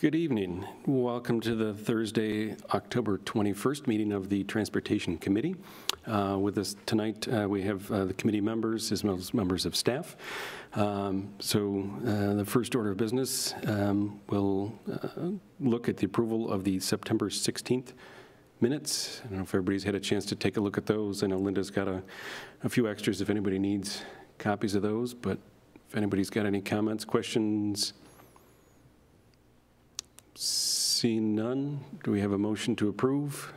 Good evening. Welcome to the Thursday, October 21st meeting of the Transportation Committee. With us tonight, we have the committee members as well as members of staff. The first order of business, we'll look at the approval of the September 16th minutes. I don't know if everybody's had a chance to take a look at those. I know Linda's got a few extras if anybody needs copies of those, but if anybody's got any comments, questions. Seeing none, do we have a motion to approve?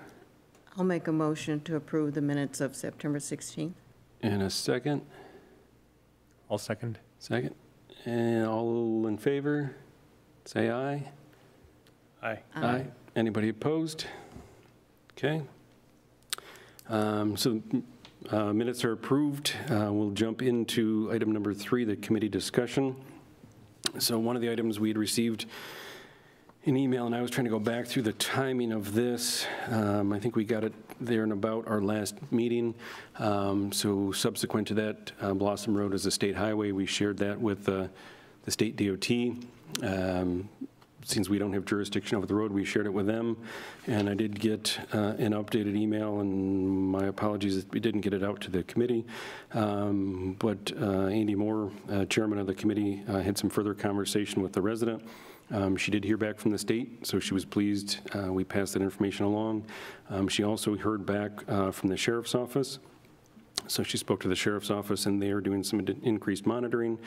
I'll make a motion to approve the minutes of September 16th. And a second? I'll second. Second. And all in favor, say aye. Aye. Aye. Anybody opposed? Okay. Minutes are approved. We'll jump into item number 3, the committee discussion. So one of the items we had received an email, and I was trying to go back through the timing of this. I think we got it there in about our last meeting. So subsequent to that, Blossom Road is a state highway. We shared that with the state DOT. Since we don't have jurisdiction over the road, we shared it with them. And I did get an updated email, and my apologies that we didn't get it out to the committee. But Andy Moore, chairman of the committee, had some further conversation with the resident. She did hear back from the state, so she was pleased. We passed that information along. She also heard back from the sheriff's office. So she spoke to the sheriff's office, and they are doing some increased monitoring.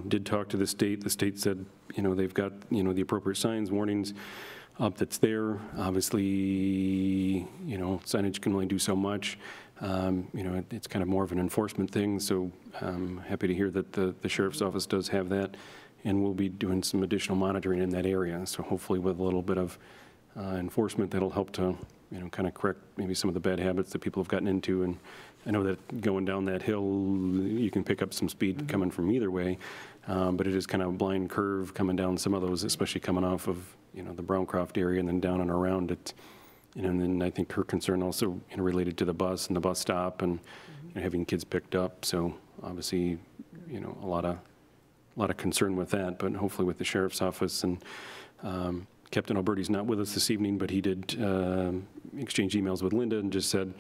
Did talk to the state. The state said, they've got, the appropriate signs, warnings up that's there. Obviously, signage can only do so much. It's kind of more of an enforcement thing, so I'm happy to hear that the sheriff's office does have that. And we'll be doing some additional monitoring in that area. So hopefully with a little bit of enforcement, that'll help to, kind of correct maybe some of the bad habits that people have gotten into. And I know that going down that hill, you can pick up some speed coming from either way, but it is kind of a blind curve coming down some of those, especially coming off of, the Browncroft area and then down and around it. And then I think her concern also related to the bus and the bus stop and having kids picked up. So obviously, a lot of concern with that, but hopefully with the sheriff's office. And Captain Alberti's not with us this evening, but he did exchange emails with Linda and just said,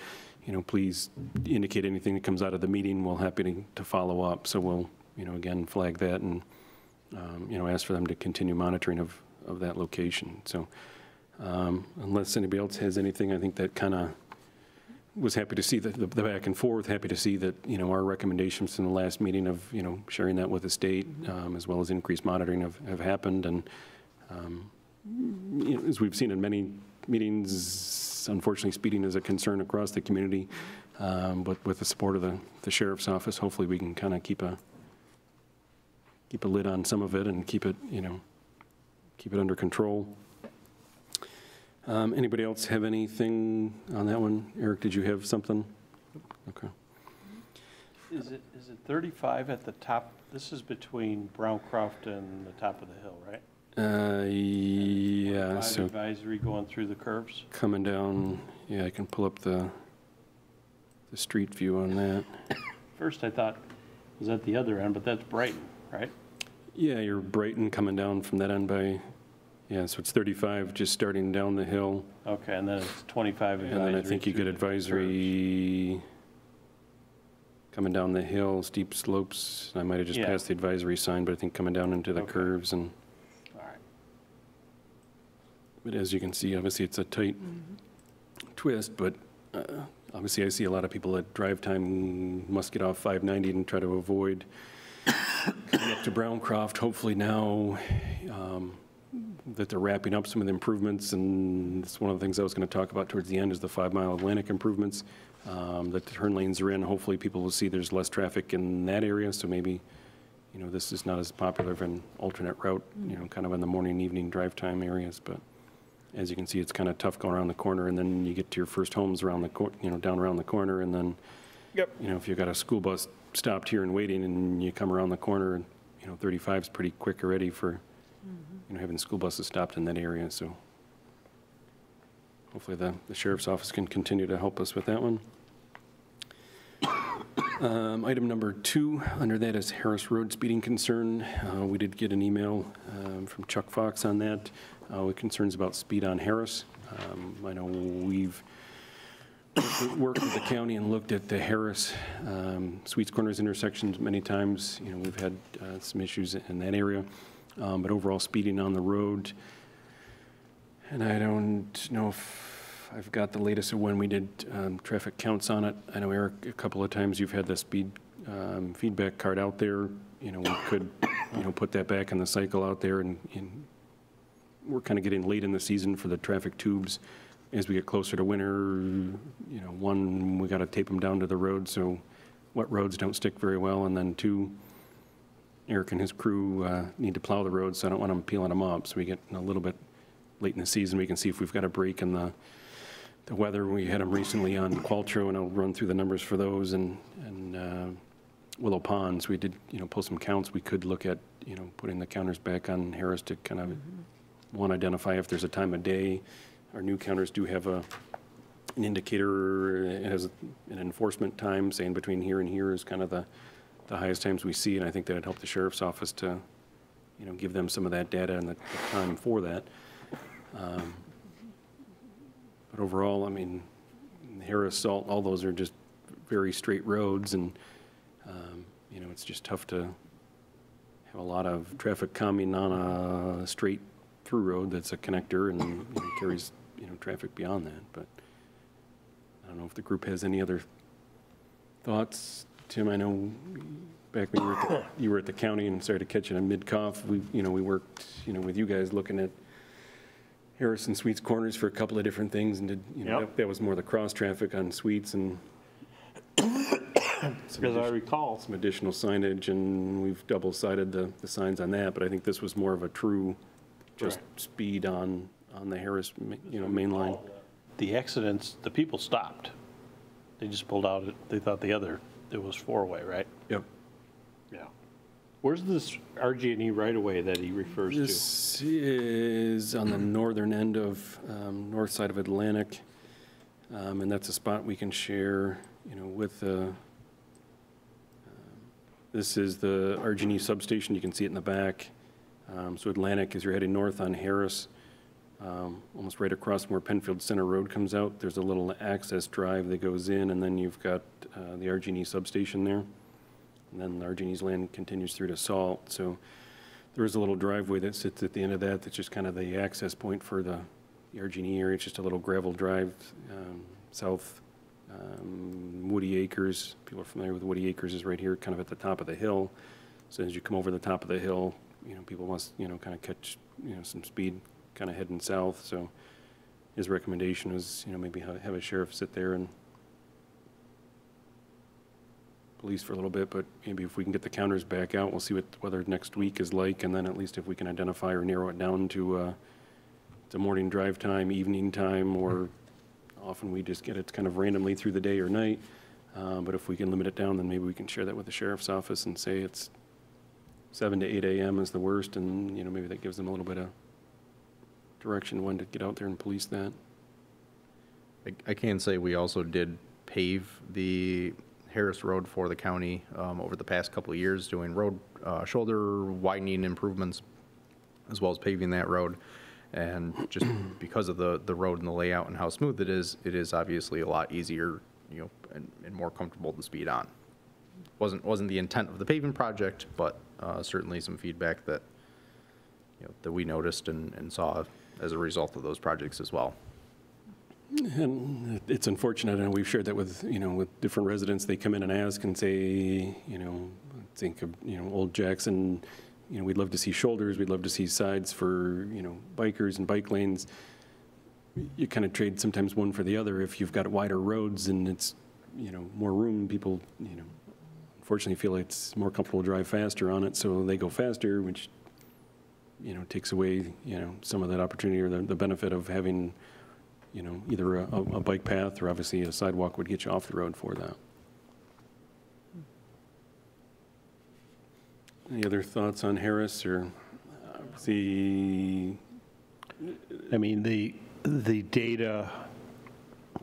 please indicate anything that comes out of the meeting. We're happy to follow up. So we'll, again, flag that and, ask for them to continue monitoring of that location. So unless anybody else has anything, I think that kind of was happy to see the back and forth, happy to see that, our recommendations in the last meeting of, sharing that with the state, as well as increased monitoring have happened. And, as we've seen in many meetings, unfortunately, speeding is a concern across the community. But with the support of the sheriff's office, hopefully we can kind of keep a lid on some of it and keep it, keep it under control. Anybody else have anything on that one? Eric, did you have something? Okay. Is it 35 at the top? This is between Browncroft and the top of the hill, right? Yeah. So advisory going through the curves. Coming down. Yeah, I can pull up the street view on that. First, I thought it was at the other end, but that's Brighton, right? Yeah, you're Brighton coming down from that end by. Yeah, so it's 35 just starting down the hill. Okay, and then it's 25 advisory. And then I think you get advisory coming down the hill, steep slopes. I might have just passed the advisory sign, but I think coming down into the curves. And all right. But as you can see, obviously it's a tight twist, but obviously I see a lot of people at drive time must get off 590 and try to avoid coming up to Browncroft. Hopefully now, that they're wrapping up some of the improvements, and it's one of the things I was going to talk about towards the end is the 5 Mile Atlantic improvements that the turn lanes are in. Hopefully people will see there's less traffic in that area, so maybe, this is not as popular of an alternate route, kind of in the morning, evening drive time areas. But as you can see, it's kind of tough going around the corner, and then you get to your first homes around the down around the corner, and then, if you've got a school bus stopped here and waiting, and you come around the corner, and 35 is pretty quick already for. Having school buses stopped in that area. So hopefully the sheriff's office can continue to help us with that one. Item number 2, under that is Harris Road speeding concern. We did get an email from Chuck Fox on that with concerns about speed on Harris. I know we've worked with the county and looked at the Harris Sweets Corners intersections many times. You know, we've had some issues in that area, but overall speeding on the road, and I don't know if I've got the latest of when we did traffic counts on it. I know, Eric, a couple of times you've had the speed feedback card out there. You know, we could, you know, put that back in the cycle out there, and we're kind of getting late in the season for the traffic tubes. As we get closer to winter, you know, one, we got to tape them down to the road so wet roads don't stick very well, and then 2, Eric and his crew need to plow the roads, so I don't want them peeling them up. So we get a little bit late in the season, we can see if we've got a break in the weather. We had them recently on Qualtrough, and I'll run through the numbers for those, and Willow Ponds. We did, you know, pull some counts. We could look at, you know, putting the counters back on Harris to kind of, one, identify if there's a time of day. Our new counters do have an indicator. It has an enforcement time, saying between here and here is kind of the highest times we see, and I think that would help the sheriff's office to, you know, give them some of that data and the time for that. But overall, I mean, Harris, all those are just very straight roads, and you know, it's just tough to have a lot of traffic coming on a straight through road that's a connector and, you know, carries, you know, traffic beyond that. But I don't know if the group has any other thoughts. Tim, I know back when you were at the county, and sorry to catch you in mid-cough, we worked, you know, with you guys looking at Harris and Sweets Corners for a couple of different things, and did, you know, Yep. that was more the cross traffic on Sweets, and Because I recall, some additional signage, and we've double-sided the signs on that, but I think this was more of a true just speed on the Harris, you know, main line. the accidents, the people stopped. They just pulled out, they thought it was 4-way, right? Yep. Yeah. Where's this RG&E right-of-way that he refers to? This is on the northern end of, north side of Atlantic, and that's a spot we can share, you know, with the, this is the RG&E substation. You can see it in the back. So Atlantic, as you're heading north on Harris, almost right across from where Penfield Center Road comes out, there's a little access drive that goes in, and then you've got the RG&E substation there. And then RG&E's land continues through to Salt. So there is a little driveway that sits at the end of that that's just kind of the access point for the RG&E area. It's just a little gravel drive south. Woody Acres, people are familiar with Woody Acres, is right here kind of at the top of the hill. So as you come over the top of the hill, you know, people must, you know, kind of catch, you know, some speed kind of heading south. So his recommendation was, you know, maybe have a sheriff sit there and police for a little bit, but maybe if we can get the counters back out, we'll see what weather next week is like, and then at least if we can identify or narrow it down to the morning drive time, evening time, or often we just get it kind of randomly through the day or night. But if we can limit it down, then maybe we can share that with the sheriff's office and say it's 7 to 8 a.m. is the worst, and, you know, maybe that gives them a little bit of direction when to get out there and police that. I can say we also did pave the Harris Road for the county over the past couple of years, doing road shoulder widening improvements, as well as paving that road. And just because of the road and the layout and how smooth it is obviously a lot easier, you know, and more comfortable to speed on. Wasn't the intent of the paving project, but certainly some feedback that, you know, that we noticed and saw as a result of those projects as well. And it's unfortunate, and we've shared that with, you know, with different residents. They come in and ask and say, you know, think of, you know, Old Jackson, you know, we'd love to see shoulders, we'd love to see sides for, you know, bikers and bike lanes. You kind of trade sometimes one for the other. If you've got wider roads and it's, you know, more room, people, you know, unfortunately feel it's more comfortable to drive faster on it, so they go faster, which, you know, takes away, you know, some of that opportunity or the benefit of having, you know, either a bike path or obviously a sidewalk would get you off the road for that. Any other thoughts on Harris or I mean, the data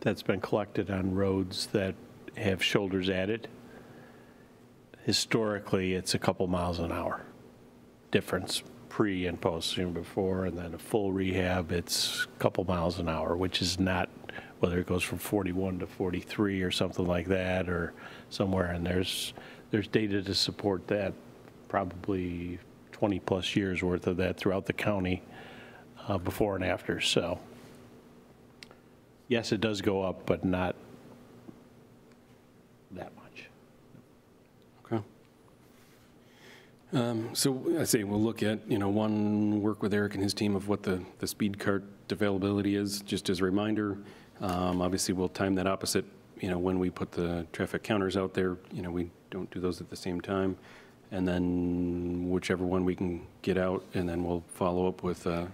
that's been collected on roads that have shoulders added historically, it's a couple miles an hour difference pre and post, before, and then a full rehab, it's a couple miles an hour, which is not, whether it goes from 41 to 43 or something like that, or somewhere, and there's data to support that, probably 20-plus years worth of that throughout the county, before and after, so. Yes, it does go up, but not that much. Okay. So I say we'll look at, work with Eric and his team of what the speed cart availability is, just as a reminder. Obviously, we'll time that opposite, when we put the traffic counters out there, we don't do those at the same time. And then whichever one we can get out, and then we'll follow up with the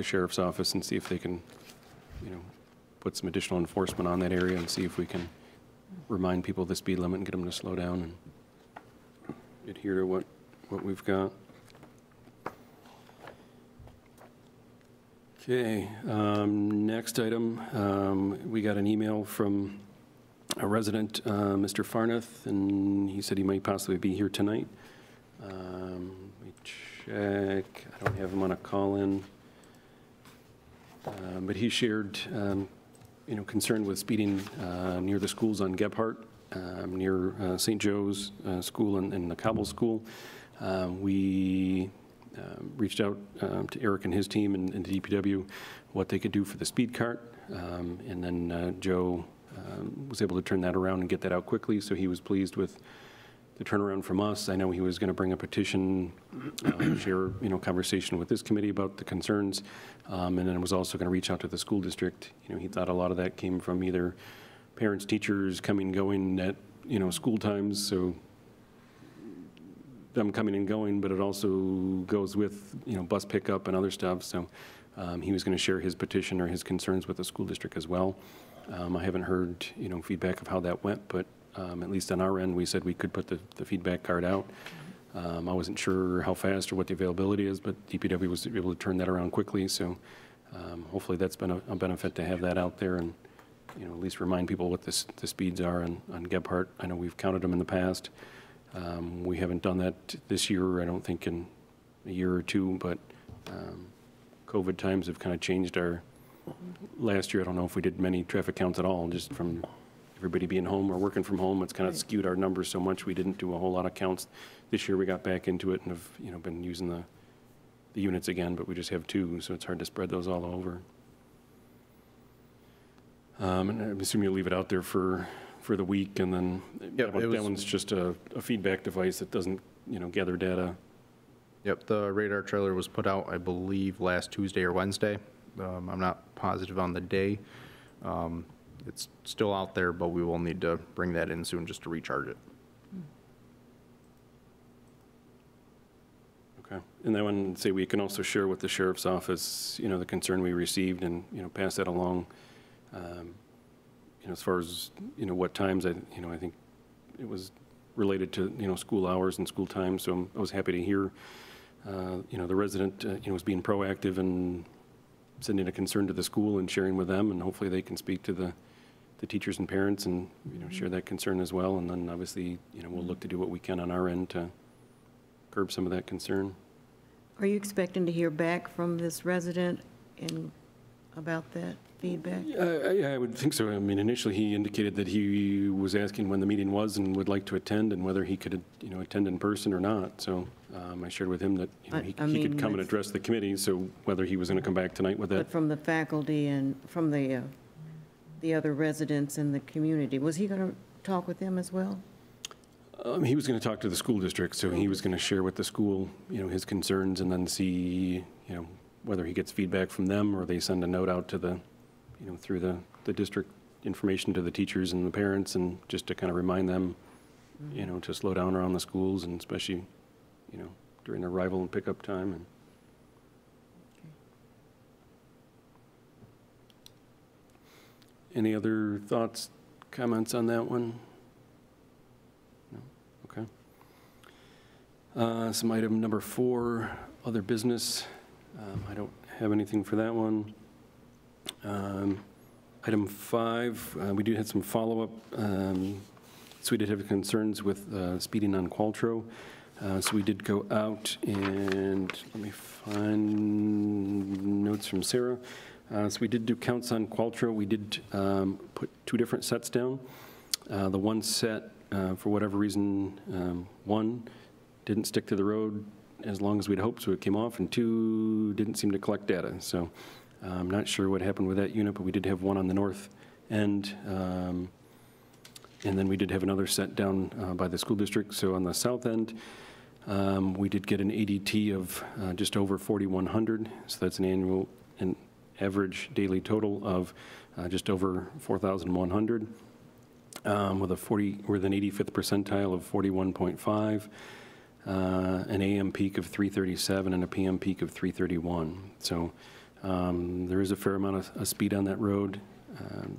sheriff's office and see if they can, put some additional enforcement on that area and see if we can remind people of the speed limit and get them to slow down and adhere to what we've got. Okay, next item, we got an email from a resident, Mr. Farnath, and he said he might possibly be here tonight. Let me check. I don't have him on a call-in. But he shared, concern with speeding near the schools on Gebhardt, near St. Joe's School and the Cobbles School. We reached out to Eric and his team and to DPW what they could do for the speed cart. And then Joe was able to turn that around and get that out quickly, so he was pleased with the turnaround from us. I know he was going to bring a petition, share, conversation with this committee about the concerns, and then was also going to reach out to the school district. He thought a lot of that came from either parents, teachers coming, going at, school times, so them coming and going, but it also goes with, bus pickup and other stuff. So he was going to share his petition or his concerns with the school district as well. I haven't heard, feedback of how that went, but at least on our end, we said we could put the feedback card out. I wasn't sure how fast or what the availability is, but DPW was able to turn that around quickly. So hopefully that's been a benefit to have that out there and, at least remind people what the speeds are on Gebhardt. I know we've counted them in the past. We haven't done that this year, I don't think, in a year or two, but COVID times have kind of changed our, last year, I don't know if we did many traffic counts at all, just from everybody being home or working from home. It's kind of skewed our numbers so much we didn't do a whole lot of counts. This year we got back into it and have, been using the units again, but we just have 2, so it's hard to spread those all over. And I'm assuming you'll leave it out there for the week, and then Yep, that one's just a feedback device that doesn't, gather data. Yep, the radar trailer was put out, I believe, last Tuesday or Wednesday. I'm not positive on the day. It's still out there, but we will need to bring that in soon just to recharge it. Okay. And that one, say we can also share with the sheriff's office, the concern we received and, pass that along. As far as, what times, I think it was related to, school hours and school times. So I was happy to hear, the resident, was being proactive and sending a concern to the school and sharing with them, and hopefully they can speak to the teachers and parents and, share that concern as well. And then obviously, we'll look to do what we can on our end to curb some of that concern. Are you expecting to hear back from this resident about that feedback? Yeah, I would think so. I mean, initially he indicated that he was asking when the meeting was and would like to attend and whether he could, attend in person or not. So I shared with him that he could come and address the committee. So whether he was going to come back tonight with that. But from the faculty and from the other residents in the community, was he going to talk with them as well? He was going to talk to the school district, so he was going to share with the school, his concerns, and then see, whether he gets feedback from them or they send a note out to the, through the district information to the teachers and the parents, and just to kind of remind them, to slow down around the schools, and especially, during arrival and pickup time. And any other thoughts, comments on that one? No? Okay. Some item number 4, other business. I don't have anything for that one. Item 5, we do have some follow-up So we did have concerns with speeding on Qualtrough. So we did go out and, let me find notes from Sarah. So we did do counts on Qualtrough. We did put 2 different sets down. The one set, for whatever reason, 1 didn't stick to the road as long as we'd hoped, so it came off, and 2 didn't seem to collect data. So I'm not sure what happened with that unit, but we did have 1 on the north end. And then we did have another set down by the school district. So on the south end, we did get an ADT of just over 4,100. So that's an average daily total of just over 4,100, with an 85th percentile of 41.5, an AM peak of 337, and a PM peak of 331. So there is a fair amount of speed on that road.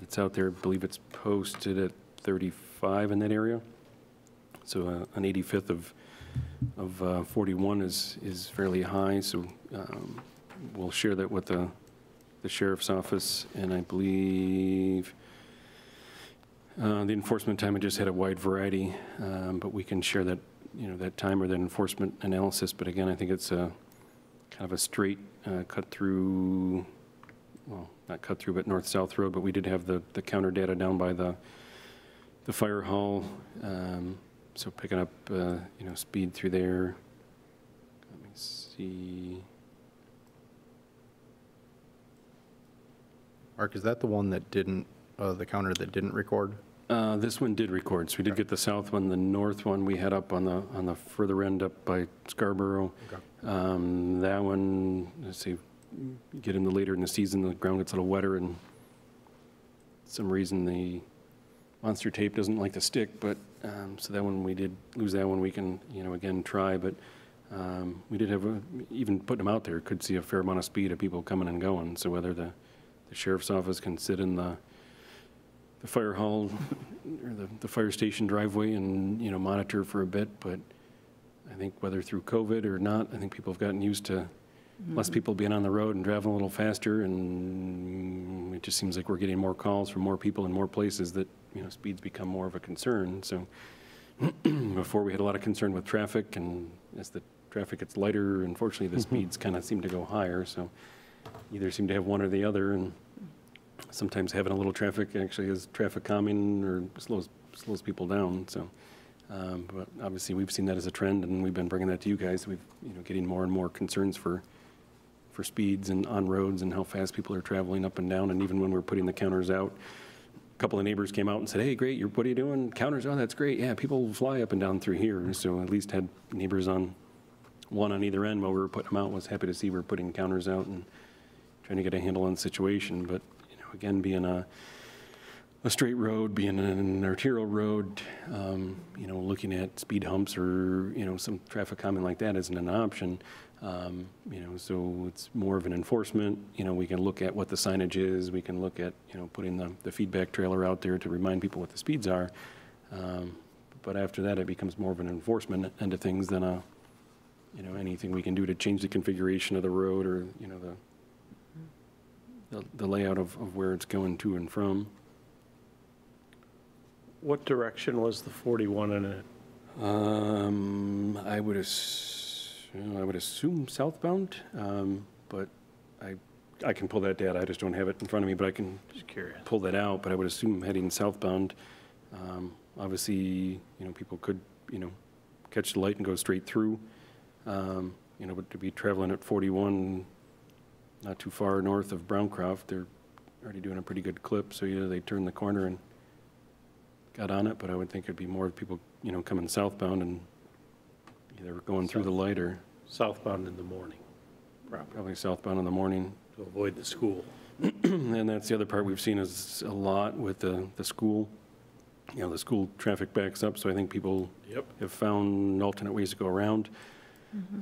It's out there. I believe it's posted at 35 in that area. So an 85th of 41 is fairly high. So we'll share that with the sheriff's office, and I believe the enforcement time, I just had a wide variety, but we can share that, that time or that enforcement analysis. But again, I think it's a kind of a straight cut through, well, not cut through, but north-south road. But we did have the counter data down by the fire hall, so picking up, speed through there. Let me see. Mark, is that the one that didn't, the counter that didn't record? This one did record, so we did get the south one. The north one we had up on the further end up by Scarborough. Okay. That one, let's see, get in the later in the season, the ground gets a little wetter, and some reason the monster tape doesn't like to stick, but so that one we did lose that one. We can, again, try, but we did have, even putting them out there, could see a fair amount of speed of people coming and going. So whether the sheriff's office can sit in the fire hall or the fire station driveway and, monitor for a bit, but I think whether through COVID or not, I think people have gotten used to less people being on the road and driving a little faster, and it just seems like we're getting more calls from more people in more places that, speeds become more of a concern. So before we had a lot of concern with traffic, and as the traffic gets lighter, unfortunately the speeds kind of seem to go higher. So either seem to have one or the other, and sometimes having a little traffic actually is traffic calming or slows people down. So, but obviously we've seen that as a trend, and we've been bringing that to you guys. We've, getting more and more concerns for speeds and on roads and how fast people are traveling up and down. And even when we're putting the counters out, a couple of neighbors came out and said, "Hey, great, what are you doing? Counters? Oh, that's great. Yeah, people fly up and down through here." So at least had neighbors on one on either end while we were putting them out. Was happy to see we're putting counters out and trying to get a handle on the situation. But again, being a straight road, being an arterial road, looking at speed humps or, some traffic calming like that isn't an option. So it's more of an enforcement. We can look at what the signage is. We can look at, putting the feedback trailer out there to remind people what the speeds are. But after that, it becomes more of an enforcement end of things than anything we can do to change the configuration of the road or, the layout of where it's going to and from. What direction was the 41 in it? I would assume southbound, but I can pull that data. I just don't have it in front of me, but I can Just curious. pull that out. But I would assume heading southbound. Obviously, people could, catch the light and go straight through. But to be traveling at 41, not too far north of Browncroft, they're already doing a pretty good clip. So either they turned the corner and got on it, but I would think it'd be more people, coming southbound and either going through the light or Southbound in the morning, probably southbound in the morning. to avoid the school. And that's the other part we've seen is a lot with the school. The school traffic backs up, so I think people have found alternate ways to go around.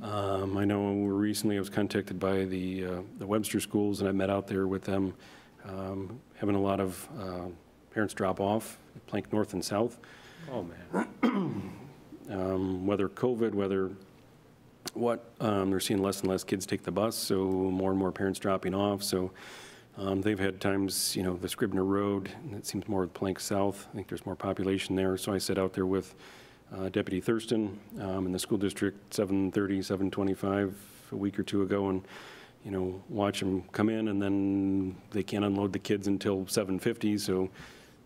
I know recently I was contacted by the Webster schools, and I met out there with them, having a lot of parents drop off, Plank North and South. Oh, man. Whether COVID, whether what, they're seeing less and less kids take the bus, so more and more parents dropping off. So They've had times, the Scribner Road, and it seems more Plank South. I think there's more population there. So I sit out there with Deputy Thurston in the school district, 7:30, 7:25 a week or two ago, and, watch them come in, and then they can't unload the kids until 7:50. So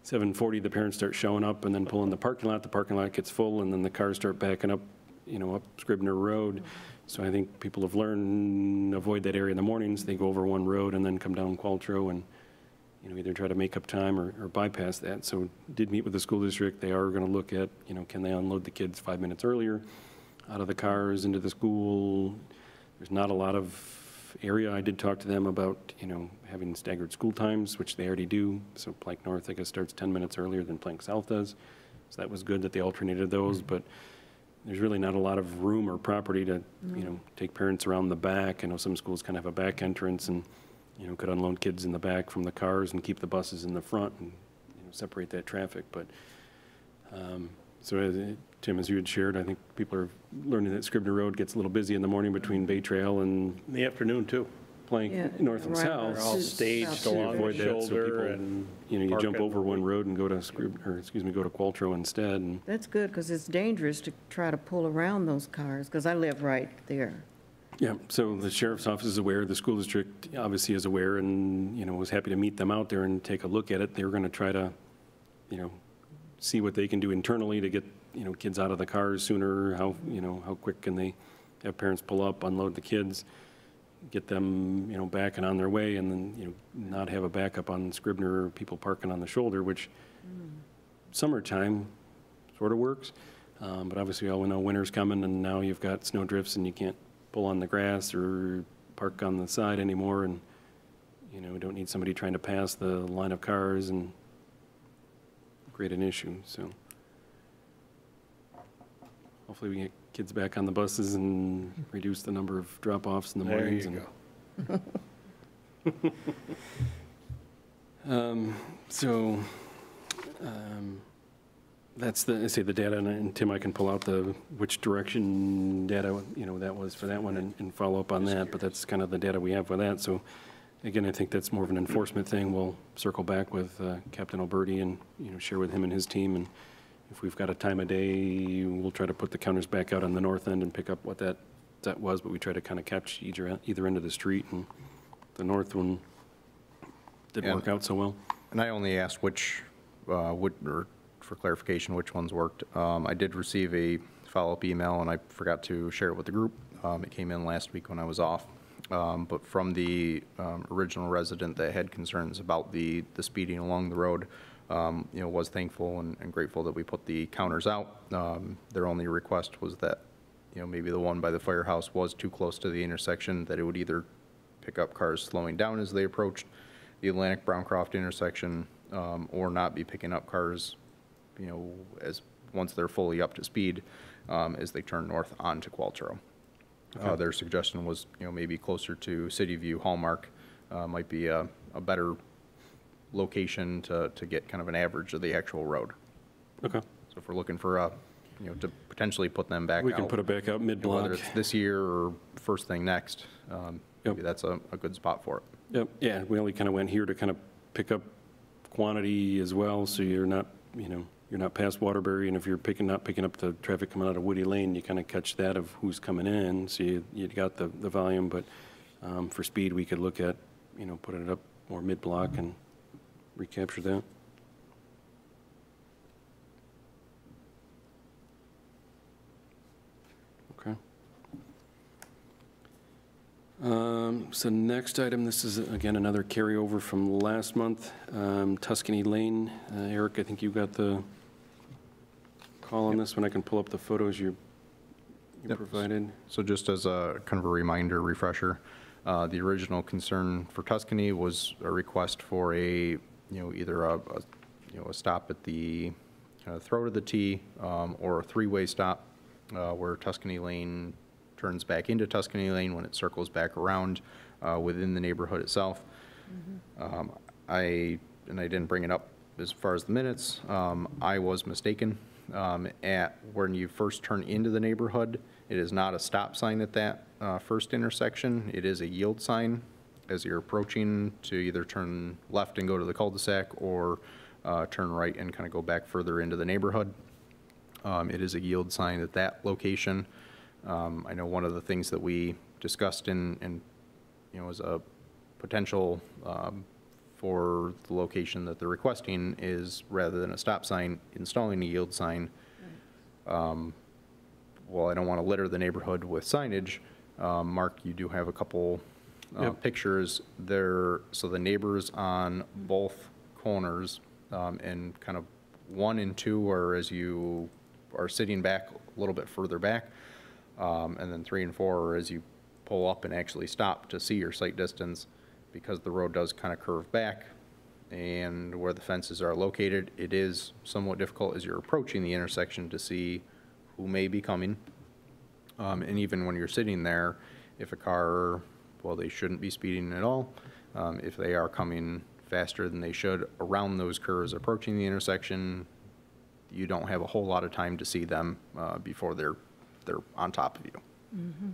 7:40, the parents start showing up and then pull in the parking lot. The parking lot gets full, and then the cars start backing up, up Scribner Road. So I think people have learned, avoid that area in the mornings. They go over one road and then come down Qualtrough and, either try to make up time or bypass that. So did meet with the school district. They are going to look at, can they unload the kids 5 minutes earlier out of the cars into the school? There's not a lot of area. I did talk to them about, having staggered school times, which they already do. So Plank North, I guess, starts 10 minutes earlier than Plank South does. So that was good that they alternated those, but there's really not a lot of room or property to, take parents around the back. I know some schools kind of have a back entrance and, could unload kids in the back from the cars and keep the buses in the front and, separate that traffic. But, so Tim, as you had shared, I think people are learning that Scribner Road gets a little busy in the morning between Bay Trail and In the afternoon, too. Plank, Yeah, north and right. south. They're all staged South along the Avoid that, so shoulder people, and. you park jump at- over one road and go to go to Qualtrough instead. And That's good, because it's dangerous to try to pull around those cars, because I live right there. yeah, so the sheriff's office is aware, the school district obviously is aware, and, was happy to meet them out there and take a look at it. They were going to try to, see what they can do internally to get, kids out of the cars sooner. How quick can they have parents pull up, unload the kids, get them, back and on their way, and then, not have a backup on Scribner or people parking on the shoulder, which summertime sort of works. But obviously, we know winter's coming, and now you've got snow drifts, and you can't pull on the grass or park on the side anymore, and, we don't need somebody trying to pass the line of cars and create an issue, so. Hopefully, we get kids back on the buses and reduce the number of drop-offs in the There mornings. you And So, that's the data, and Tim, I can pull out which direction data, that was for that one and follow up on that, but that's kind of the data we have for that. So, again, I think that's more of an enforcement thing. We'll circle back with Captain Alberti and, share with him and his team, and if we've got a time of day, we'll try to put the counters back out on the north end and pick up what that was, but we try to kind of catch either end of the street, and the north one didn't work out so well. And I only asked or for clarification, which ones worked. I did receive a follow-up email, and I forgot to share it with the group. It came in last week when I was off. But from the original resident that had concerns about the speeding along the road, was thankful and grateful that we put the counters out. Their only request was that, maybe the one by the firehouse was too close to the intersection, that it would either pick up cars slowing down as they approached the Atlantic Browncroft intersection, or not be picking up cars, as once they're fully up to speed, as they turn north onto Qualtrough. Okay. Their suggestion was, maybe closer to City View Hallmark might be a better location to get kind of an average of the actual road. Okay. So if we're looking for to potentially put them back out. We can put it back out mid-block. Whether it's this year or first thing next, maybe that's a good spot for it. Yep, yeah, we only kind of went here to kind of pick up quantity as well, so you're not, you're not past Waterbury, and if you're not picking up the traffic coming out of Woody Lane, you kind of catch that of who's coming in, so you got the volume, but for speed, we could look at, putting it up more mid-block and recapture that. Okay. So next item, this is again another carryover from last month, Tuscany Lane. Eric, I think you got the call on this one. I can pull up the photos you Yep. provided. So just as a kind of a reminder, refresher, the original concern for Tuscany was a request for either a stop at the kind of throat of the T, or a three-way stop, where Tuscany Lane turns back into Tuscany Lane when it circles back around within the neighborhood itself. I didn't bring it up as far as the minutes. I was mistaken. At when you first turn into the neighborhood, it is not a stop sign at that first intersection. It is a yield sign. as you're approaching to either turn left and go to the cul-de-sac or turn right and kind of go back further into the neighborhood. It is a yield sign at that location. I know one of the things that we discussed in as a potential for the location that they're requesting is rather than a stop sign, installing a yield sign. Well, I don't want to litter the neighborhood with signage. Mark, you do have a couple pictures there. So the neighbors on both corners and kind of 1 and 2 are as you are sitting back a little bit further back. And then 3 and 4 are as you pull up and actually stop to see your sight distance, because the road does kind of curve back. And where the fences are located, it is somewhat difficult as you're approaching the intersection to see who may be coming. And even when you're sitting there, if a car, well, they shouldn't be speeding at all. If they are coming faster than they should around those curves approaching the intersection, you don't have a whole lot of time to see them before they're on top of you. Mm-hmm.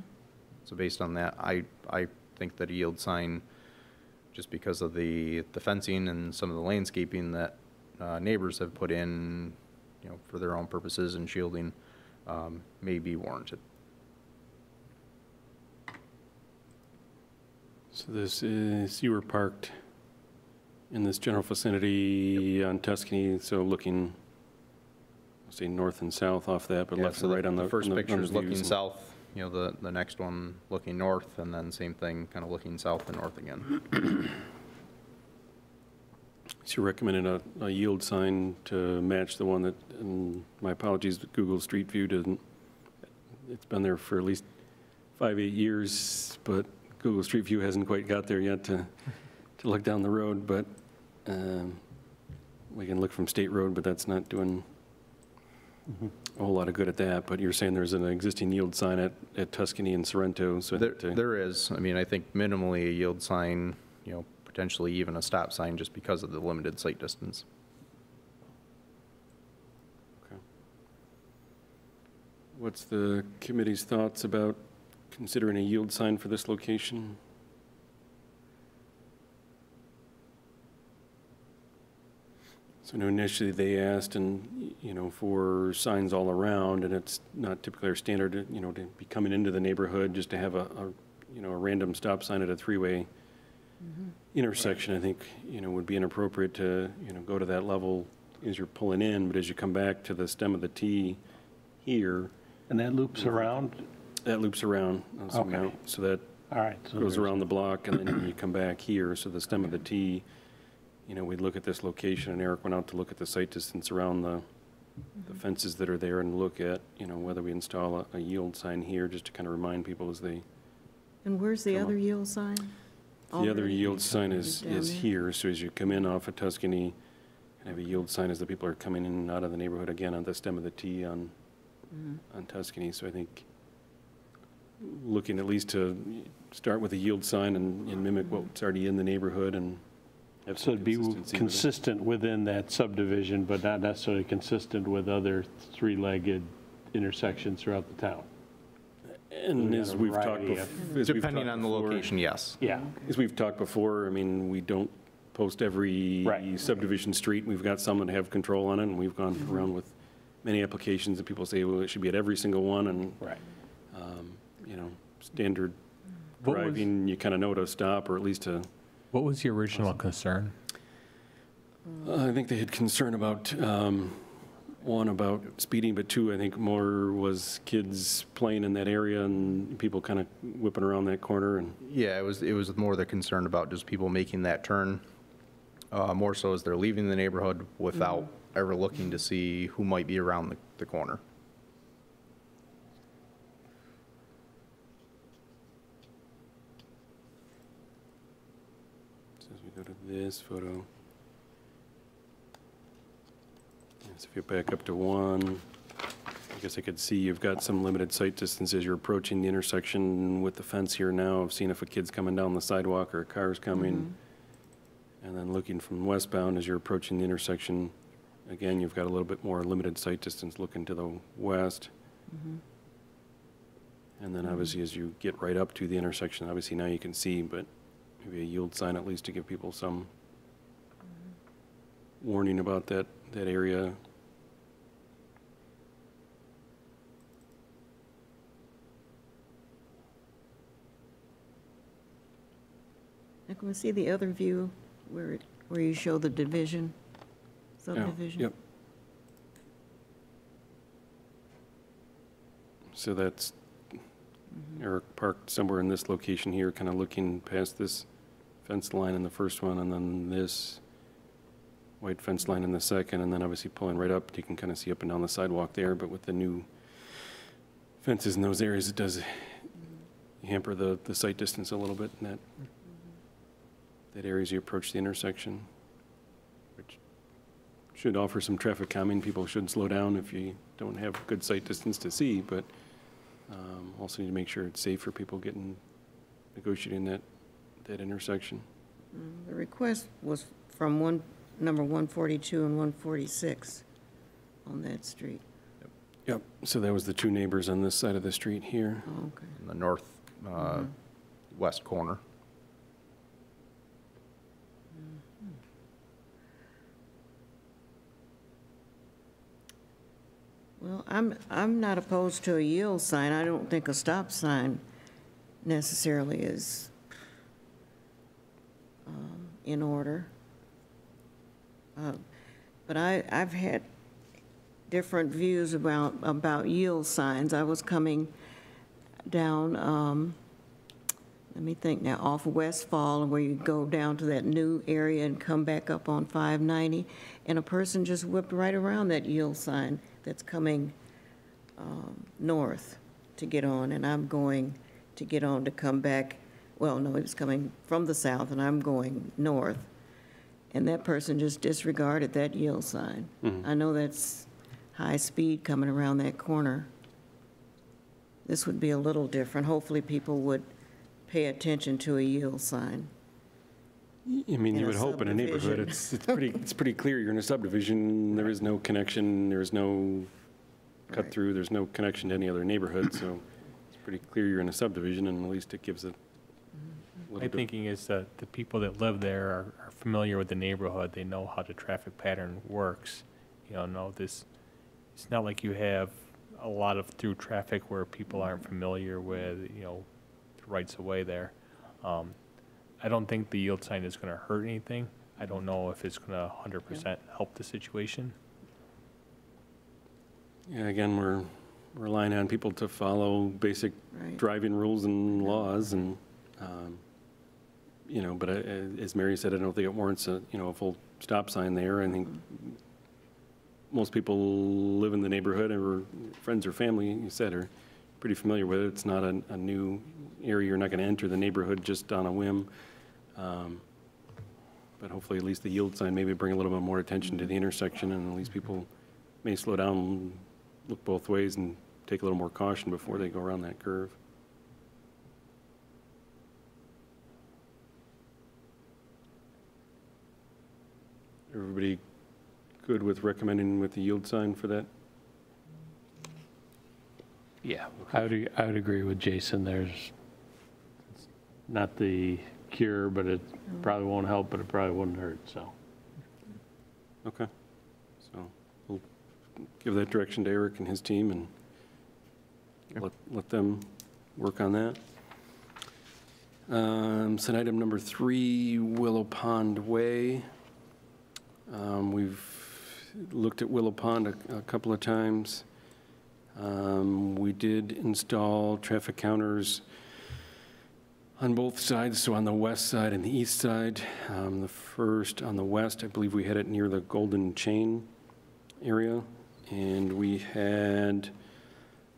So based on that, I think that a yield sign, just because of the fencing and some of the landscaping that neighbors have put in, for their own purposes and shielding, may be warranted. So this is, you were parked in this general vicinity on Tuscany, so looking, I'll say north and south off that, but left and right on the first picture is looking views. south. The next one looking north, and then same thing, kind of looking south and north again. So you recommended a yield sign to match the one that, and my apologies, but Google Street View doesn't, it's been there for at least 5-8 years, but Google Street View hasn't quite got there yet to look down the road, but we can look from State Road, but that's not doing a whole lot of good at that. But you're saying there's an existing yield sign at Tuscany and Sorrento, so There is. I mean, I think minimally a yield sign, potentially even a stop sign, just because of the limited sight distance. Okay. What's the committee's thoughts about considering a yield sign for this location? So initially they asked, and for signs all around, and it's not typically our standard, to be coming into the neighborhood just to have a random stop sign at a 3-way intersection. I think would be inappropriate to go to that level as you're pulling in, but as you come back to the stem of the T here, And that loops around? that loops around somehow. Okay. So that All right. So goes there's- around the block, and then you come back here. So the stem of the T, we'd look at this location, and Eric went out to look at the site distance around the fences that are there and look at, whether we install a yield sign here, just to kind of remind people as they, And where's the Come other on. yield sign? the other Already? yield sign is Down there? here. So as you come in off of Tuscany, and have a yield sign as the people are coming in and out of the neighborhood, again, on the stem of the T on Tuscany. So I think looking at least to start with a yield sign and mimic what's already in the neighborhood and have So some it'd be consistency with it. consistent within that subdivision, but not necessarily consistent with other 3-legged intersections throughout the town. And We as got a we've talked variety before. of- Depending on the location, yes. Yeah. As we've talked before, I mean, we don't post every Right. subdivision street. We've got some that have control on it, and we've gone around with many applications that people say, well, it should be at every single one, and, Right. standard What was- driving, you kind of know to stop, or at least to, What was the original concern? I think they had concern about, one, about speeding, but two, I think more was kids playing in that area and people kind of whipping around that corner, and Yeah, it was more the concern about just people making that turn, more so as they're leaving the neighborhood without ever looking to see who might be around the corner. so as we go to this photo. So if you back up to 1, I guess I could see you've got some limited sight distance as you're approaching the intersection with the fence here now, of seeing if a kid's coming down the sidewalk or a car's coming. And then looking from westbound as you're approaching the intersection, again, you've got a little bit more limited sight distance looking to the west. And then obviously as you get right up to the intersection, obviously now you can see, but maybe a yield sign at least to give people some warning about that area. Now, can we see the other view where you show the division, Yeah, subdivision? Yep. So that's Eric parked somewhere in this location here, kind of looking past this fence line in the first one, and then this white fence line in the second, and then obviously pulling right up, you can kind of see up and down the sidewalk there, but with the new fences in those areas, it does hamper the sight distance a little bit in that area as you approach the intersection, which should offer some traffic calming. People should slow down if you don't have good sight distance to see, but also need to make sure it's safe for people negotiating that intersection. The request was from number 142 and 146 on that street. Yep, so that was the two neighbors on this side of the street here. Oh, okay. In the north west corner. Well, I'm not opposed to a yield sign. I don't think a stop sign necessarily is in order. But I've had different views about yield signs. I was coming down, let me think now, off Westfall, where you go down to that new area and come back up on 590, and a person just whipped right around that yield sign that's coming north to get on, and I'm going to get on to come back. Well, no, he was coming from the south, and I'm going north. And that person just disregarded that yield sign. I know that's high speed coming around that corner. This would be a little different. Hopefully people would pay attention to a yield sign. I mean, you In a would hope in a neighborhood, subdivision. it's pretty clear you're in a subdivision, there is no connection, there's no cut Right. through, there's no connection to any other neighborhood, so it's pretty clear you're in a subdivision, and at least it gives a My little bit. thinking is that the people that live there are familiar with the neighborhood. They know how the traffic pattern works. It's not like you have a lot of through traffic where people aren't familiar with, the rights of way there. I don't think the yield sign is going to hurt anything. I don't know if it's going to 100% help the situation. Yeah, again, we're relying on people to follow basic Right. driving rules and laws, and, but as Mary said, I don't think it warrants a full stop sign there. I think most people live in the neighborhood, or friends or family, you said, are pretty familiar with it. It's not a new area. You're not going to enter the neighborhood just on a whim. But hopefully at least the yield sign maybe bring a little bit more attention to the intersection, and at least people may slow down, look both ways, and take a little more caution before they go around that curve. Everybody good with recommending with the yield sign for that? Yeah, I would agree with Jason. It's not the cure, but it probably won't help, but it probably wouldn't hurt, so. Okay. So we'll give that direction to Eric and his team, and let them work on that. So item number 3, Willow Pond Way. We've looked at Willow Pond a couple of times. We did install traffic counters on both sides, so on the west side and the east side. The first on the west, I believe we had it near the Golden Chain area, and we had,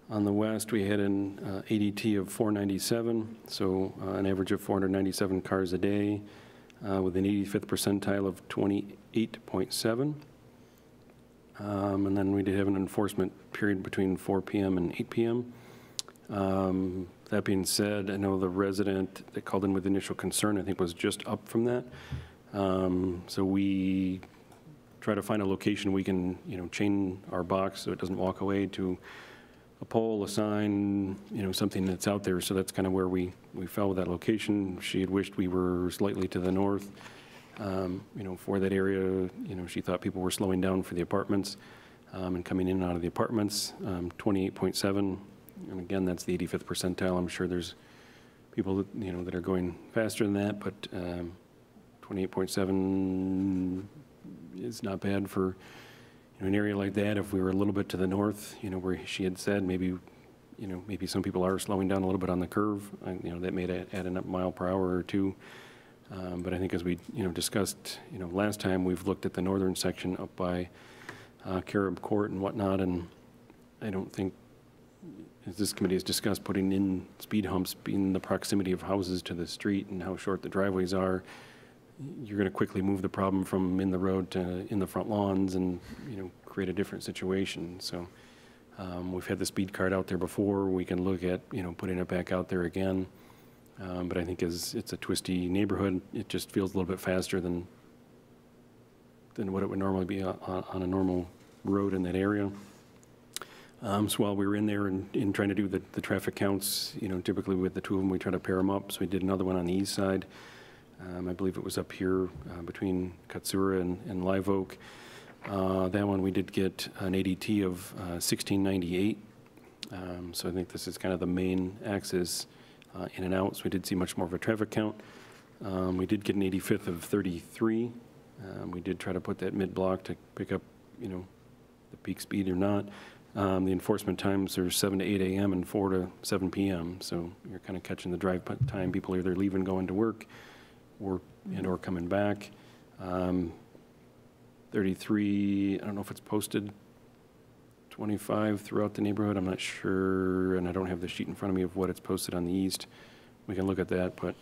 on the west, we had an ADT of 497, so an average of 497 cars a day, with an 85th percentile of 28.7. And then we did have an enforcement period between 4 p.m. and 8 p.m. That being said, I know the resident that called in with initial concern, I think, was just up from that. So we try to find a location we can, chain our box so it doesn't walk away to a pole, a sign, something that's out there. So that's kind of where we fell with that location. She had wished we were slightly to the north, for that area. She thought people were slowing down for the apartments and coming in and out of the apartments. 28.7, and again, that's the 85th percentile. I'm sure there's people that, that are going faster than that, but 28.7 is not bad for an area like that. If we were a little bit to the north, where she had said maybe, maybe some people are slowing down a little bit on the curve, that may add a mile per hour or two. But I think as we, discussed, last time, we've looked at the northern section up by Carob Court and whatnot, and I don't think, as this committee has discussed, putting in speed humps in the proximity of houses to the street and how short the driveways are, you're going to quickly move the problem from in the road to in the front lawns and, create a different situation. So we've had the speed card out there before. We can look at, putting it back out there again. But I think as it's a twisty neighborhood, it just feels a little bit faster than what it would normally be on a normal road in that area. So while we were in there and trying to do the traffic counts, typically with the two of them, we try to pair them up. So we did another one on the east side. I believe it was up here between Katsura and Live Oak. That one we did get an ADT of 1698. So I think this is kind of the main axis in and out. So we did see much more of a traffic count. We did get an 85th of 33. We did try to put that mid-block to pick up, the peak speed or not. The enforcement times are 7 to 8 a.m. and 4 to 7 p.m. So you're kind of catching the drive time. People are either leaving, going to work, or coming back. 33, I don't know if it's posted, 25 throughout the neighborhood. I'm not sure, and I don't have the sheet in front of me of what it's posted on the east. We can look at that, but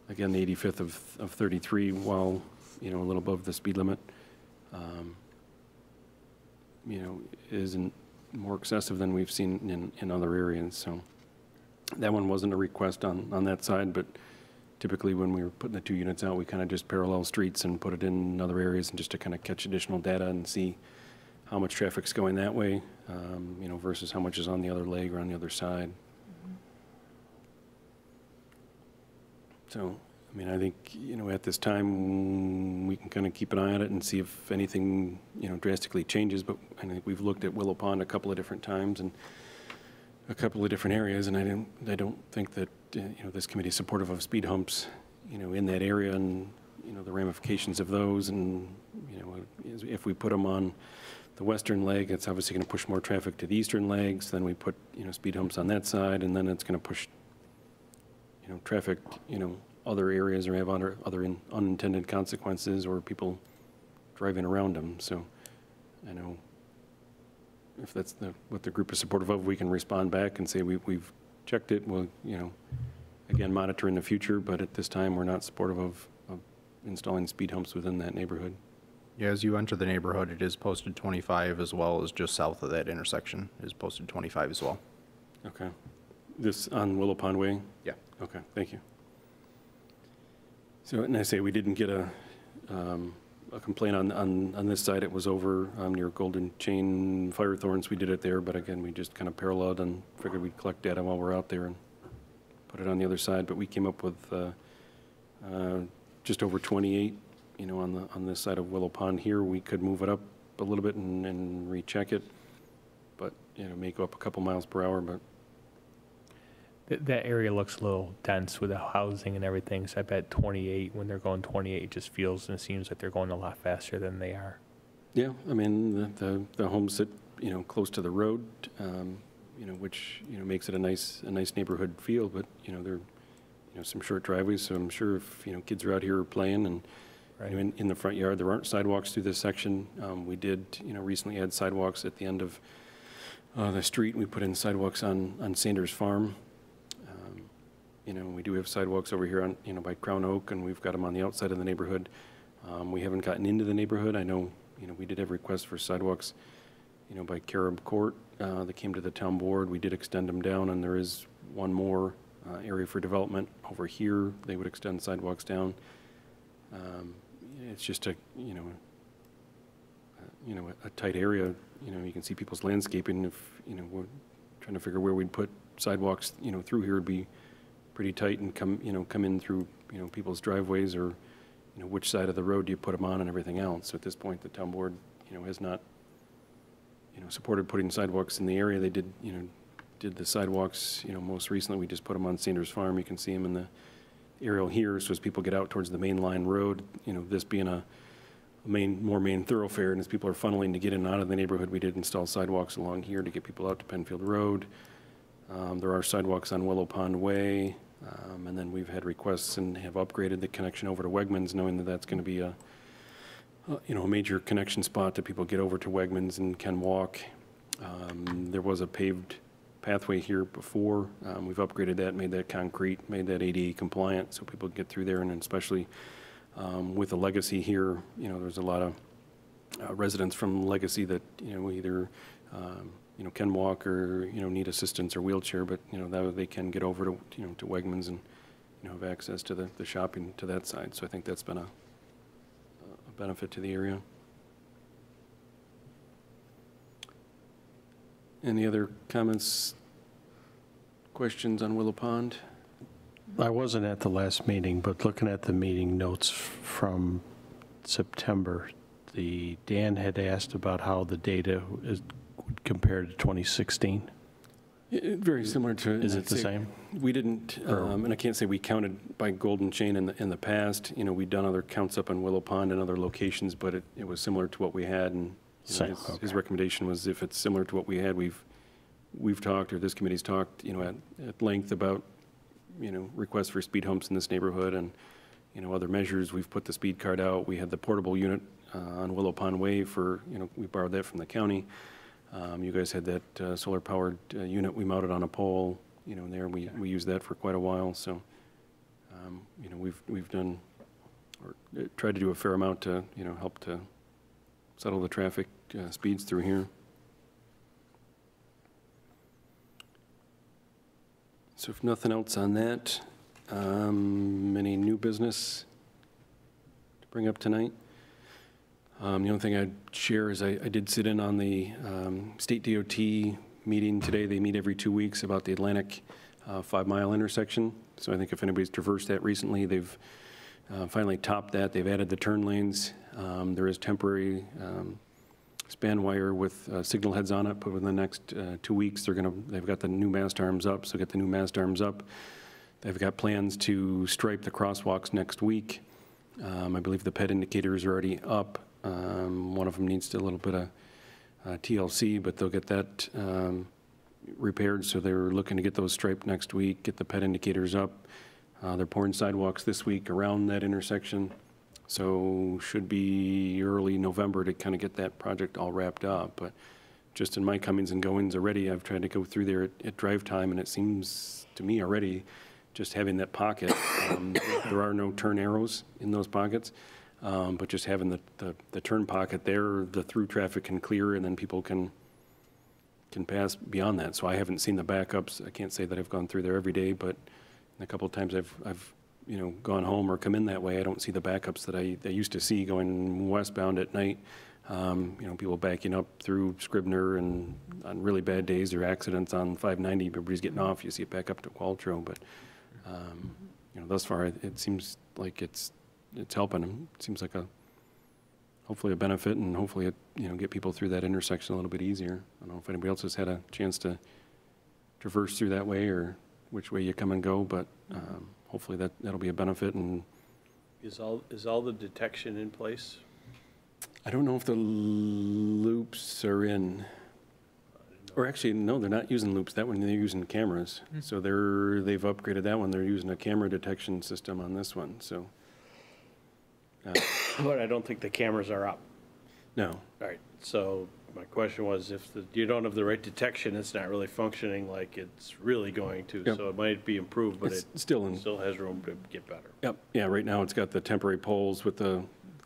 again, the 85th of 33, while, a little above the speed limit, isn't more excessive than we've seen in other areas. So that one wasn't a request on that side, but typically when we were putting the two units out, we kind of just parallel streets and put it in other areas and just to kind of catch additional data and see how much traffic's going that way, versus how much is on the other leg or on the other side. So, I think, at this time, we can kind of keep an eye on it and see if anything, drastically changes. But I think we've looked at Willow Pond a couple of different times and a couple of different areas, and I don't think that, this committee is supportive of speed humps, in that area and, the ramifications of those. And, if we put them on the western leg, it's obviously going to push more traffic to the eastern legs. Then we put, speed humps on that side, and then it's going to push, traffic, other areas or have other unintended consequences or people driving around them. So I know if that's what the group is supportive of, we can respond back and say we've checked it. We'll, again, monitor in the future, but at this time, we're not supportive of installing speed humps within that neighborhood. Yeah, as you enter the neighborhood, it is posted 25, as well as just south of that intersection is posted 25 as well. Okay. This on Willow Pond Way? Yeah. Okay, thank you. So, and I say we didn't get a complaint on this side. It was over near Golden Chain Firethorns. We did it there, but again, we just kind of paralleled and figured we'd collect data while we're out there and put it on the other side. But we came up with just over 28, on this side of Willow Pond here. We could move it up a little bit and recheck it, but, may go up a couple miles per hour, but. That area looks a little dense with the housing and everything, so I bet 28, when they're going 28, it just feels and seems like they're going a lot faster than they are. Yeah, the homes sit, close to the road, which, makes it a nice neighborhood feel, but, they're, some short driveways, so I'm sure if, kids are out here playing and, right. In the front yard, there aren't sidewalks through this section. We did, recently add sidewalks at the end of the street. We put in sidewalks on Sanders Farm. We do have sidewalks over here on, by Crown Oak, and we've got them on the outside of the neighborhood. We haven't gotten into the neighborhood. I know, we did have requests for sidewalks, by Carob Court that came to the town board. We did extend them down, and there is one more area for development over here. They would extend sidewalks down. It's just a a tight area, you can see people's landscaping. If, we're trying to figure where we'd put sidewalks, through here would be pretty tight and come in through, people's driveways or, which side of the road do you put them on and everything else. So at this point, the town board, has not, supported putting sidewalks in the area. They did, did the sidewalks, most recently, we just put them on Sanders Farm. You can see them in the aerial here. So as people get out towards the main line road, this being a more main thoroughfare, and as people are funneling to get in and out of the neighborhood, we did install sidewalks along here to get people out to Penfield Road. There are sidewalks on Willow Pond Way, and then we've had requests and have upgraded the connection over to Wegmans, knowing that that's going to be a major connection spot that people get over to Wegmans and can walk. There was a paved pathway here before. We've upgraded that, made that concrete, made that ADA compliant, so people can get through there, and especially with the Legacy here, there's a lot of residents from Legacy that, either, can walk or, need assistance or wheelchair, but, that they can get over to, to Wegmans and, have access to the shopping to that side. So I think that's been a benefit to the area. Any other comments, questions on Willow Pond? I wasn't at the last meeting, but looking at the meeting notes from September, Dan had asked about how the data is compared to 2016. Very similar to. Is it the same? We didn't, and I can't say we counted by Golden Chain in the past. We'd done other counts up on Willow Pond and other locations, but it was similar to what we had. And his recommendation was, if it's similar to what we had, we've talked, or this committee's talked, at length about, requests for speed humps in this neighborhood and, other measures. We've put the speed card out. We had the portable unit on Willow Pond Way for, we borrowed that from the county. You guys had that solar-powered unit we mounted on a pole, there. We used that for quite a while. So, we've done, or tried to do a fair amount to, help to settle the traffic speeds through here. So if nothing else on that, any new business to bring up tonight? The only thing I'd share is I did sit in on the state DOT meeting today. They meet every 2 weeks about the Atlantic 5-mile intersection. So I think if anybody's traversed that recently, they've finally topped that. They've added the turn lanes. There is temporary span wire with signal heads on it, but within the next 2 weeks, they've got the new mast arms up. So get the new mast arms up. They've got plans to stripe the crosswalks next week. I believe the PED indicators are already up. One of them needs a little bit of TLC, but they'll get that repaired. So they're looking to get those striped next week, get the PED indicators up. They're pouring sidewalks this week around that intersection. So should be early November to kind of get that project all wrapped up. But just in my comings and goings already, I've tried to go through there at drive time, and it seems to me already just having that pocket, there are no turn arrows in those pockets, but just having the turn pocket there, the through traffic can clear, and then people can pass beyond that. So I haven't seen the backups. I can't say that I've gone through there every day, but a couple of times I've gone home or come in that way, I don't see the backups that I used to see going westbound at night. People backing up through Scribner, and on really bad days or accidents on 590, everybody's getting off. You see it back up to Qualtrough, but thus far it seems like it's helping. It seems like hopefully a benefit, and hopefully it get people through that intersection a little bit easier. I don't know if anybody else has had a chance to traverse through that way or which way you come and go, but hopefully that'll be a benefit. And is all the detection in place? I don't know if the loops are in, or actually no, they're not using loops. That one they're using cameras. So they've upgraded that one. They're using a camera detection system on this one. So, But I don't think the cameras are up. no. All right. So my question was, if you don't have the right detection, it's not really functioning like it's really going to. Yep. So it might be improved, but It's it still has room to get better. Yep. Yeah. Right now it's got the temporary poles with the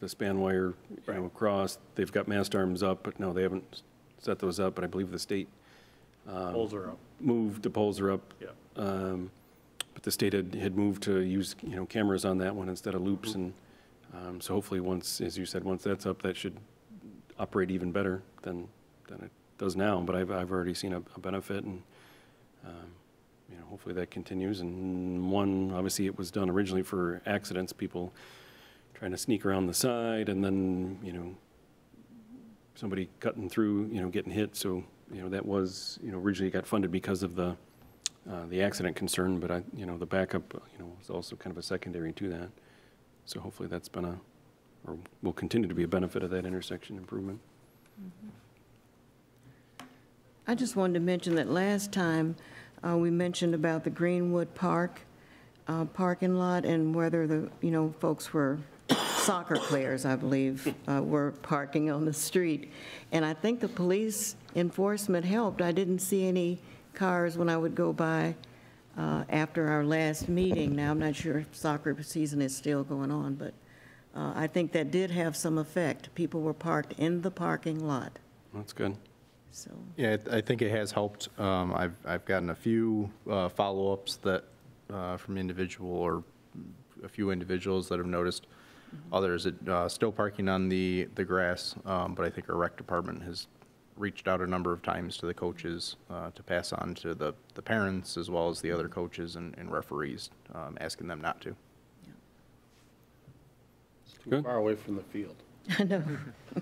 span wire across. They've got mast arms up, but no, they haven't set those up. But I believe the state Poles are up. moved. The poles are up. Yeah. But the state had moved to use cameras on that one instead of loops, and so hopefully once, as you said, once that's up, that should operate even better than it does now. But I've already seen a benefit, and you know, hopefully that continues. And one, obviously, it was done originally for accidents, people trying to sneak around the side, and then, you know, somebody cutting through, you know, getting hit. So, you know, that was, you know, originally got funded because of the accident concern, but you know, the backup, you know, was also kind of a secondary to that. So hopefully that's been or will continue to be a benefit of that intersection improvement. I just wanted to mention that last time we mentioned about the Greenwood Park parking lot and whether the, you know, folks were soccer players, I believe, were parking on the street. And I think the police enforcement helped. I didn't see any cars when I would go by after our last meeting. Now, I'm not sure if soccer season is still going on, but I think that did have some effect. People were parked in the parking lot. That's good. So, Yeah, I think it has helped. I've gotten a few follow-ups that from individual or a few individuals that have noticed. Others still parking on the grass, but I think our rec department has reached out a number of times to the coaches to pass on to the parents as well as the other coaches and referees, asking them not to. Too Good. far away from the field. I know,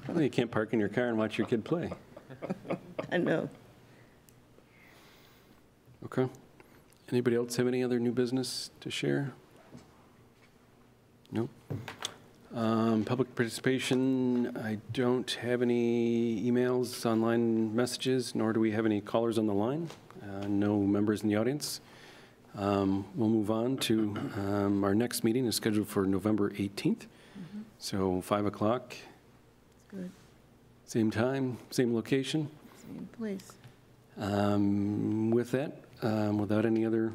Well, you can't park in your car and watch your kid play. I know. Okay. Anybody else have any other new business to share? No. Public participation, I don't have any emails, online messages, nor do we have any callers on the line. No members in the audience. We'll move on to our next meeting is scheduled for November 18th. So 5 o'clock. Good. Same time, same location. Same place. With that, without any other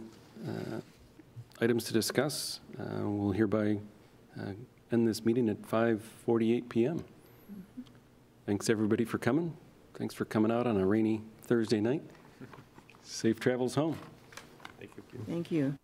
items to discuss, we'll hereby end this meeting at 5:48 p.m. Thanks, everybody, for coming. Thanks for coming out on a rainy Thursday night. Safe travels home. Thank you. Thank you.